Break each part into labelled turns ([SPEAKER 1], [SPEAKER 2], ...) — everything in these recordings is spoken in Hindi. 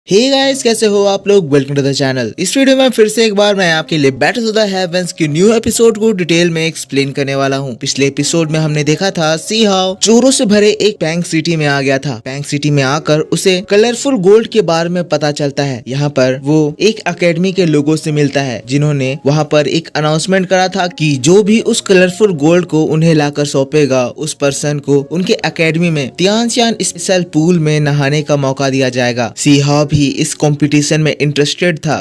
[SPEAKER 1] हे गाइस, कैसे हो आप लोग। Welcome to the channel. इस वीडियो में फिर से एक बार मैं आपके लिए बैटल टू द हेवंस की न्यू एपिसोड को डिटेल में एक्सप्लेन करने वाला हूँ। पिछले एपिसोड में हमने देखा था सी हाउ चोरों से भरे एक बैंक सिटी में आ गया था। बैंक सिटी में आकर उसे कलरफुल गोल्ड के बारे में पता चलता है। यहाँ पर वो एक अकेडमी के लोगों से मिलता है जिन्होंने वहाँ पर एक अनाउंसमेंट करा था कि जो भी उस कलरफुल गोल्ड को उन्हें लाकर सौंपेगा उस पर्सन को उनके अकेडमी में तियानशियान स्पेशल पूल में नहाने का मौका दिया जाएगा। सी हाउ भी इस कंपटीशन में इंटरेस्टेड था।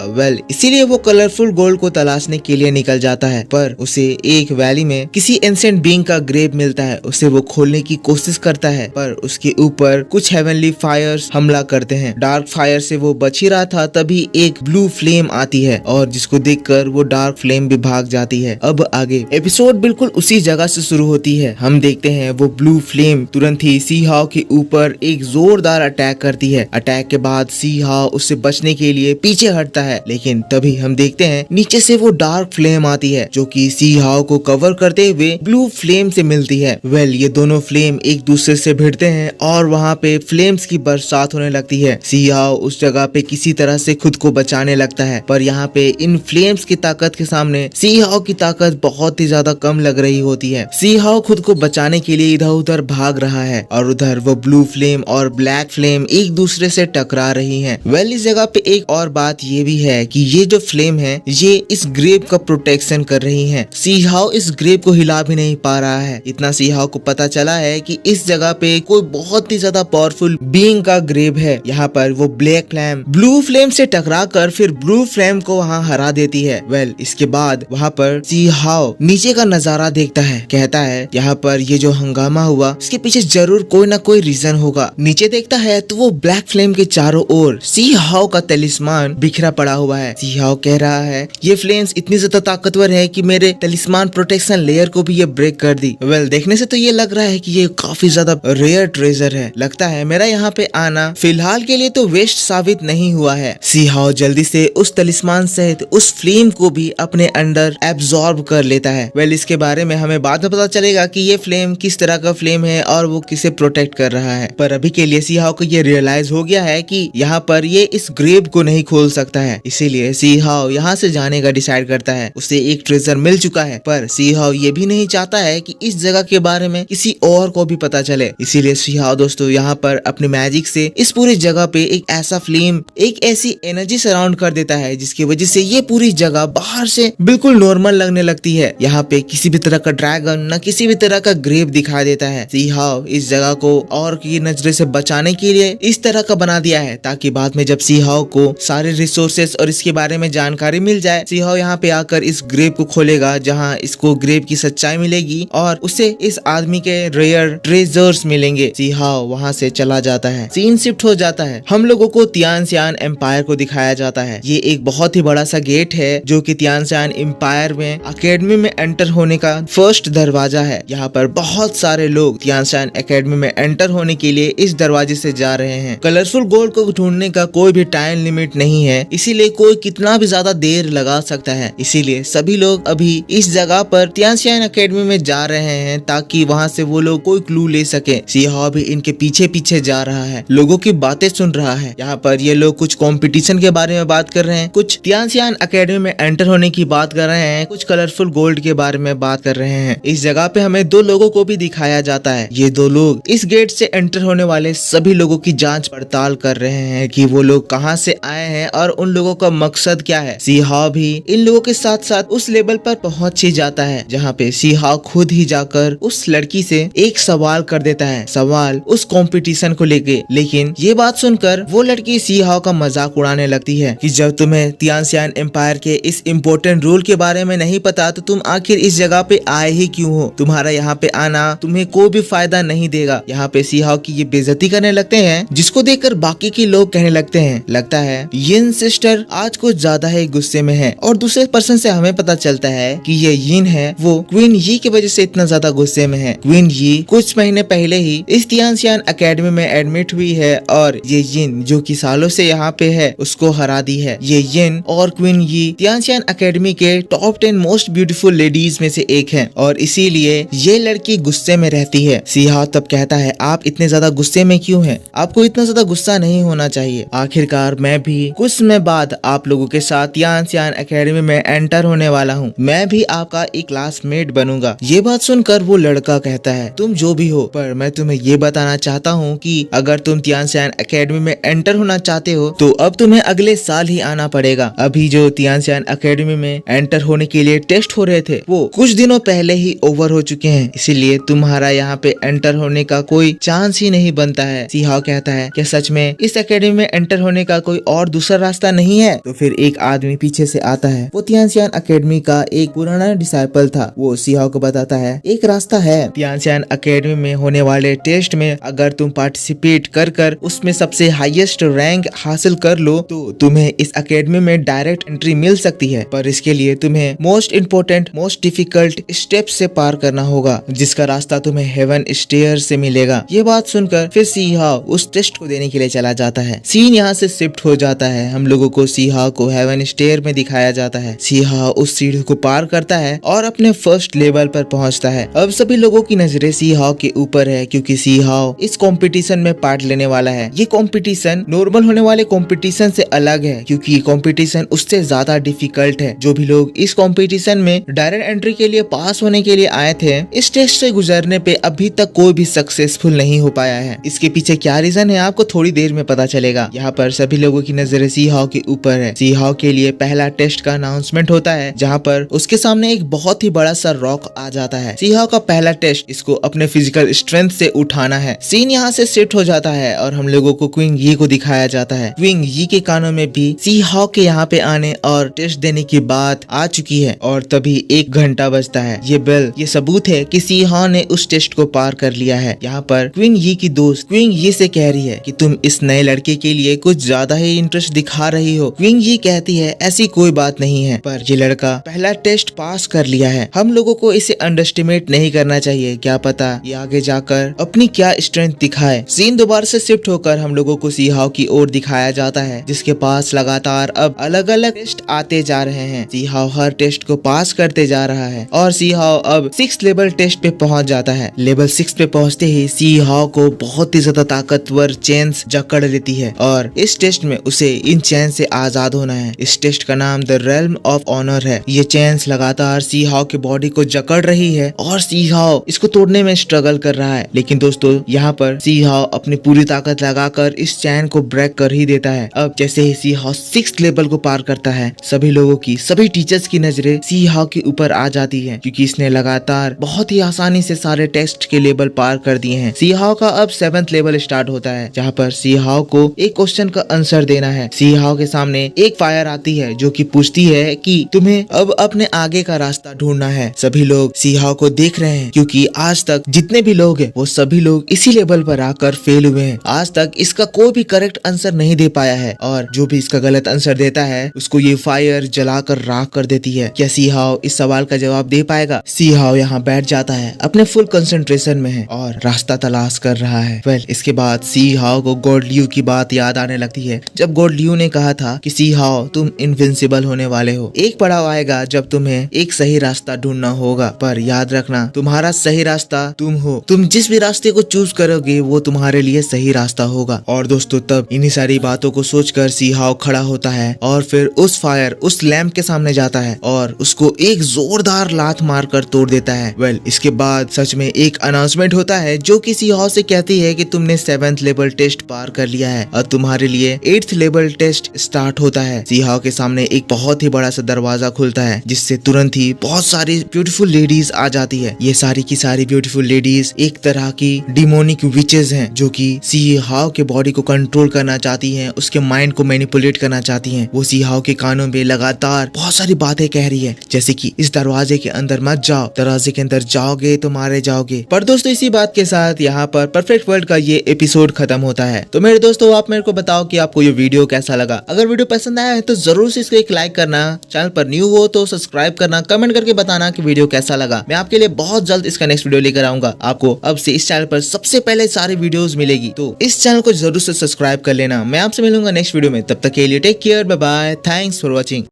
[SPEAKER 1] इसीलिए वो कलरफुल गोल्ड को तलाशने के लिए निकल जाता है, पर उसे एक वैली में किसी एंशिएंट बीइंग का ग्रेव मिलता है। उसे वो खोलने की कोशिश करता है, पर उसके ऊपर कुछ हेवनली फायर्स हमला करते हैं। डार्क फायर से वो बच ही रहा था, तभी एक ब्लू फ्लेम आती है और जिसको देखकर वो डार्क फ्लेम भी भाग जाती है। अब आगे एपिसोड बिल्कुल उसी जगह से शुरू होती है। हम देखते हैं वो ब्लू फ्लेम तुरंत ही सी हाउ के ऊपर एक जोरदार अटैक करती है। अटैक के बाद सी हाउ उससे बचने के लिए पीछे हटता है, लेकिन तभी हम देखते हैं नीचे से वो डार्क फ्लेम आती है जो कि सी हाउ को कवर करते हुए ब्लू फ्लेम से मिलती है। ये दोनों फ्लेम एक दूसरे से भिड़ते हैं और वहाँ पे फ्लेम्स की बरसात होने लगती है। सी हाउ उस जगह पे किसी तरह से खुद को बचाने लगता है, पर यहाँ पे इन फ्लेम्स की ताकत के सामने सी हाउ की ताकत बहुत ही ज्यादा कम लग रही होती है। सी हाउ खुद को बचाने के लिए इधर उधर भाग रहा है और उधर वो ब्लू फ्लेम और ब्लैक फ्लेम एक दूसरे से टकरा रही हैं। इस जगह पे एक और बात ये भी है कि ये जो फ्लेम है ये इस ग्रेव का प्रोटेक्शन कर रही हैं। सी हाउ इस ग्रेव को हिला भी नहीं पा रहा है। इतना सी हाउ को पता चला है कि इस जगह पे कोई बहुत ही ज्यादा पावरफुल बीइंग का ग्रेव है। यहाँ पर वो ब्लैक फ्लेम ब्लू फ्लेम से टकरा कर फिर ब्लू फ्लेम को वहाँ हरा देती है। इसके बाद वहाँ पर सी हाउ नीचे का नजारा देखता है, कहता है यहाँ पर ये जो हंगामा हुआ इसके पीछे जरूर कोई ना कोई रीजन होगा। नीचे देखता है तो वो ब्लैक फ्लेम के चारों ओर सी हाउ का तलिस्मान बिखरा पड़ा हुआ है। सी हाउ कह रहा है ये फ्लेम्स इतनी ज्यादा ताकतवर है कि मेरे तलिस्मान प्रोटेक्शन लेयर को भी ये ब्रेक कर दी। देखने से तो ये लग रहा है कि ये काफी ज्यादा रेयर ट्रेजर है। लगता है मेरा यहाँ पे आना फिलहाल के लिए तो वेस्ट साबित नहीं हुआ है। सी हाउ जल्दी से उस तलिस्मान सहित उस फ्लेम को भी अपने अंदर एब्जॉर्ब कर लेता है। इसके बारे में हमें बाद में पता चलेगा कि ये फ्लेम किस तरह का फ्लेम है और वो किसे प्रोटेक्ट कर रहा है, पर अभी के लिए सी हाउ को ये रियलाइज हो गया है कि यहाँ पर ये इस ग्रेव को नहीं खोल सकता है। इसीलिए सी हाउ यहाँ से जाने का डिसाइड करता है। उसे एक ट्रेजर मिल चुका है, पर सी हाउ ये भी नहीं चाहता है कि इस जगह के बारे में किसी और को भी पता चले। इसीलिए सी हाउ दोस्तों यहाँ पर अपने मैजिक से इस पूरी जगह पे एक ऐसा फ्लेम, एक ऐसी एनर्जी सराउंड कर देता है जिसकी वजह से ये पूरी जगह बाहर से बिल्कुल नॉर्मल लगने लगती है। यहाँ पे किसी भी तरह का ड्रैगन न किसी भी तरह का ग्रेव दिखाई देता है। सी हाउ इस जगह को और की नजरे से बचाने के लिए इस तरह का बना दिया है ताकि बाद में जब सी हाउ को सारे रिसोर्सेस और इसके बारे में जानकारी मिल जाए, सी हाउ यहाँ पे आकर इस ग्रेव को खोलेगा जहाँ इसको ग्रेव की सच्चाई मिलेगी और उसे इस आदमी के रेयर ट्रेजर्स मिलेंगे। सी हाउ वहाँ से चला जाता है। सीन शिफ्ट हो जाता है। हम लोगों को तियानशियान एम्पायर को दिखाया जाता है। ये एक बहुत ही बड़ा सा गेट है जो कि तियानशियान एम्पायर में अकेडमी में एंटर होने का फर्स्ट दरवाजा है। यहाँ पर बहुत सारे लोग तियानशियान एकेडमी में एंटर होने के लिए इस दरवाजे से जा रहे हैं। कलरफुल गोल्ड को ढूंढने का कोई भी टाइम लिमिट नहीं है, इसीलिए कोई कितना भी ज्यादा देर लगा सकता है। इसीलिए सभी लोग अभी इस जगह पर तियानशियान एकेडमी में जा रहे हैं ताकि वहाँ से वो लोग कोई क्लू ले सके। सी हाउ भी इनके पीछे पीछे जा रहा है, लोगों की बातें सुन रहा है। यहाँ पर ये लोग कुछ कंपटीशन के बारे में बात कर रहे हैं, कुछ तियानशियान एकेडमी में एंटर होने की बात कर रहे हैं, कुछ कलरफुल गोल्ड के बारे में बात कर रहे हैं। इस जगह पे हमें दो लोगों को भी दिखाया जाता है। ये दो लोग इस गेट से एंटर होने वाले सभी लोगों की जांच पड़ताल कर रहे हैं कि वो लोग कहां से आए हैं और उन लोगों का मकसद क्या है। सी हाउ भी इन लोगों के साथ साथ उस लेवल पर पहुंच ही जाता है जहां पे सी हाउ खुद ही जाकर उस लड़की से एक सवाल कर देता है, सवाल उस कंपटीशन को लेके। लेकिन ये बात सुनकर वो लड़की सी हाउ का मजाक उड़ाने लगती है कि जब तुम्हें तियानशियान एम्पायर के इस इम्पोर्टेंट रूल के बारे में नहीं पता तो तुम आखिर इस जगह पे आए ही क्यों हो। तुम्हारा यहाँ पे आना तुम्हें कोई भी फायदा नहीं देगा। यहाँ पे सी हाउ की ये बेइज्जती करने लगते हैं, जिसको देखकर बाकी के लोग कहने लगते हैं लगता है यिन सिस्टर आज कुछ ज्यादा ही गुस्से में है। और दूसरे पर्सन से हमें पता चलता है कि ये यिन है वो क्वीन यी की वजह से इतना ज्यादा गुस्से में है। क्वीन यी कुछ महीने पहले ही इस तियानशियान एकेडमी में एडमिट हुई है और ये यिन जो कि सालों से यहाँ पे है उसको हरा दी है। ये यिन और क्वीन यी तियानशियान एकेडमी के टॉप 10 मोस्ट ब्यूटीफुल लेडीज में से एक है और इसीलिए ये लड़की गुस्से में रहती है। सी हाउ तब कहता है आप इतने ज्यादा गुस्से में क्यों हैं? आपको इतना ज्यादा गुस्सा नहीं होना चाहिए। चाहिए। आखिरकार मैं भी कुछ समय बाद आप लोगों के साथ तियानसियान एकेडमी में एंटर होने वाला हूँ। मैं भी आपका एक क्लासमेट बनूंगा। ये बात सुनकर वो लड़का कहता है, तुम जो भी हो, पर मैं तुम्हें ये बताना चाहता हूँ कि अगर तुम तियानसियान एकेडमी में एंटर होना चाहते हो तो अब तुम्हें अगले साल ही आना पड़ेगा। अभी जो तियानसियान एकेडमी में एंटर होने के लिए टेस्ट हो रहे थे वो कुछ दिनों पहले ही ओवर हो चुके हैं, इसीलिए तुम्हारा यहाँ पे एंटर होने का कोई चांस ही नहीं बनता है। सी हाओ कहता है, क्या सच में इस एकेडमी में एंटर होने का कोई और दूसरा रास्ता नहीं है? तो फिर एक आदमी पीछे से आता है। वो तियानसियान एकेडमी का एक पुराना डिसाइपल था। वो सी हाओ को बताता है, एक रास्ता है। तियानसियान एकेडमी में होने वाले टेस्ट में अगर तुम पार्टिसिपेट कर कर उसमें सबसे हाईएस्ट रैंक हासिल कर लो तो तुम्हें इस एकेडमी में डायरेक्ट एंट्री मिल सकती है, पर इसके लिए तुम्हें most important most difficult step से पार करना होगा, जिसका रास्ता तुम्हें हेवन स्टेयर से मिलेगा। ये बात सुनकर फिर सी हाओ उस टेस्ट को देने के लिए चला जाता है। सीन यहाँ से शिफ्ट हो जाता है। हम लोगों को सी हाओ को हेवन स्टेयर में दिखाया जाता है। सी हाओ उस सीढ़ी को पार करता है और अपने फर्स्ट लेवल पर पहुंचता है। अब सभी लोगों की नजरें सी हाओ के ऊपर है, क्योंकि सी हाओ इस कंपटीशन में पार्ट लेने वाला है। ये कंपटीशन नॉर्मल होने वाले कंपटीशन से अलग है, क्योंकि ये कंपटीशन उससे ज्यादा डिफिकल्ट है। जो भी लोग इस कंपटीशन में डायरेक्ट एंट्री के लिए पास होने के लिए आए थे, इस टेस्ट से गुजरने पे अभी तक कोई भी सक्सेसफुल नहीं हो पाया है। इसके पीछे क्या रीजन है आपको थोड़ी देर में पता चलेगा। यहाँ पर सभी लोगों की नजरें सी हाओ के ऊपर है। सी हाओ के लिए पहला टेस्ट का अनाउंसमेंट होता है, जहाँ पर उसके सामने एक बहुत ही बड़ा सा रॉक आ जाता है। सी हाओ का पहला टेस्ट इसको अपने फिजिकल स्ट्रेंथ से उठाना है। सीन यहाँ से शिफ्ट हो जाता है और हम लोगों को क्विंग यी को दिखाया जाता है। क्विंग यी के कानों में भी सी हाओ के यहाँ पे आने और टेस्ट देने की बात आ चुकी है और तभी 1 घंटा बजता है। ये बेल ये सबूत है कि सी हाओ ने उस टेस्ट को पार कर लिया है। यहाँ पर क्विंग यी की दोस्त क्विंग यी से कह रही है कि तुम इस नए लड़के के लिए कुछ ज्यादा ही इंटरेस्ट दिखा रही हो। क्विंग यी कहती है, ऐसी कोई बात नहीं है, पर ये लड़का पहला टेस्ट पास कर लिया है। हम लोगों को इसे अंडरस्टिमेट नहीं करना चाहिए। क्या पता ये आगे जाकर अपनी क्या स्ट्रेंथ दिखाए। सीन दोबारा से शिफ्ट होकर हम लोगों को सी हाओ की ओर दिखाया जाता है, जिसके पास लगातार अब अलग अलग टेस्ट आते जा रहे हैं। सी हाओ हर टेस्ट को पास करते जा रहा है और सी हाओ अब 6 लेवल टेस्ट पे पहुंच जाता है। लेवल 6 पे पहुंचते ही सी हाओ को बहुत ही ज्यादा ताकतवर चेन्स जकड़ लेती है और इस टेस्ट में उसे इन चेन से आजाद होना है। इस टेस्ट का नाम द रेल्म ऑफ ऑनर है। ये चेन्स लगातार सी हाओ के बॉडी को जकड़ रही है और सी हाओ इसको तोड़ने में स्ट्रगल कर रहा है, लेकिन दोस्तों यहाँ पर सी हाओ अपनी पूरी ताकत लगाकर इस चैन को ब्रेक कर ही देता है। अब जैसे ही सी हाओ 6 लेवल को पार करता है, सभी लोगों की सभी टीचर्स की नजरें सी हाओ के ऊपर आ जाती है, क्योंकि इसने लगातार बहुत ही आसानी से सारे टेस्ट के लेवल पार कर दिए हैं। सी हाओ का अब 7th लेवल स्टार्ट होता है, जहाँ पर सी हाओ को एक क्वेश्चन का आंसर देना है। सी हाओ के सामने एक फायर आती है जो कि पूछती है कि तुम्हें अब अपने आगे का रास्ता ढूंढना है। सभी लोग सी हाओ को देख रहे हैं, क्योंकि आज तक जितने भी लोग हैं वो सभी लोग इसी लेवल पर आकर फेल हुए हैं। आज तक इसका कोई भी करेक्ट आंसर नहीं दे पाया है और जो भी इसका गलत आंसर देता है उसको ये फायर जलाकर राख कर देती है। क्या सी हाओ इस सवाल का जवाब दे पाएगा? सी हाओ यहाँ बैठ जाता है, अपने फुल कंसंट्रेशन में है और रास्ता तलाश कर रहा है। इसके बाद सी हाओ को गॉड लियू की बात याद आने लगती है, जब गॉड लियू ने कहा था कि सी हाओ तुम इनविंसिबल होने वाले हो। एक पड़ाव आएगा जब तुम्हें एक सही रास्ता ढूंढना होगा, पर याद रखना तुम्हारा सही रास्ता तुम हो। तुम जिस भी रास्ते को चूज करोगे वो तुम्हारे लिए सही रास्ता होगा। और दोस्तों तब इन्हीं सारी बातों को सोचकर सी हाओ खड़ा होता है और फिर उस फायर उस लैंप के सामने जाता है और उसको एक जोरदार लात मारकर तोड़ देता है। इसके बाद सच में एक अनाउंसमेंट होता है जो कि सी हाओ से कहती है कि तुमने 7th लेवल टेस्ट पार कर लिया है और तुम्हारे लिए 8th लेवल टेस्ट स्टार्ट होता है। सी हाओ के सामने एक बहुत ही बड़ा सा दरवाजा खुलता है, जिससे तुरंत ही बहुत सारी ब्यूटीफुल लेडीज आ जाती है। ये सारी की सारी ब्यूटीफुल लेडीज एक तरह की डिमोनिक विचेस हैं, जो कि सी हाओ के बॉडी को कंट्रोल करना चाहती हैं, उसके माइंड को मैनिपुलेट करना चाहती हैं। वो सी हाओ के कानों में लगातार बहुत सारी बातें कह रही है, जैसे कि इस दरवाजे के अंदर मत जाओ, दरवाजे के अंदर जाओगे तो मारे जाओगे। पर दोस्तों इसी बात के साथ यहाँ पर परफेक्ट वर्ल्ड का ये एपिसोड खत्म होता है। तो मेरे दोस्तों आप मेरे को बताओ कि आपको ये वीडियो कैसा लगा। अगर वीडियो पसंद आया है तो जरूर से इसको एक लाइक करना, चैनल पर न्यू हो तो सब्सक्राइब करना, कमेंट करके बताना कि वीडियो कैसा लगा। मैं आपके लिए बहुत जल्द इसका नेक्स्ट वीडियो लेकर आऊंगा। आपको अब से इस चैनल पर सबसे पहले सारी वीडियोस मिलेगी, तो इस चैनल को जरूर से सब्सक्राइब कर लेना। मैं आपसे मिलूंगा नेक्स्ट वीडियो में, तब तक के लिए take care, bye bye, thanks for watching.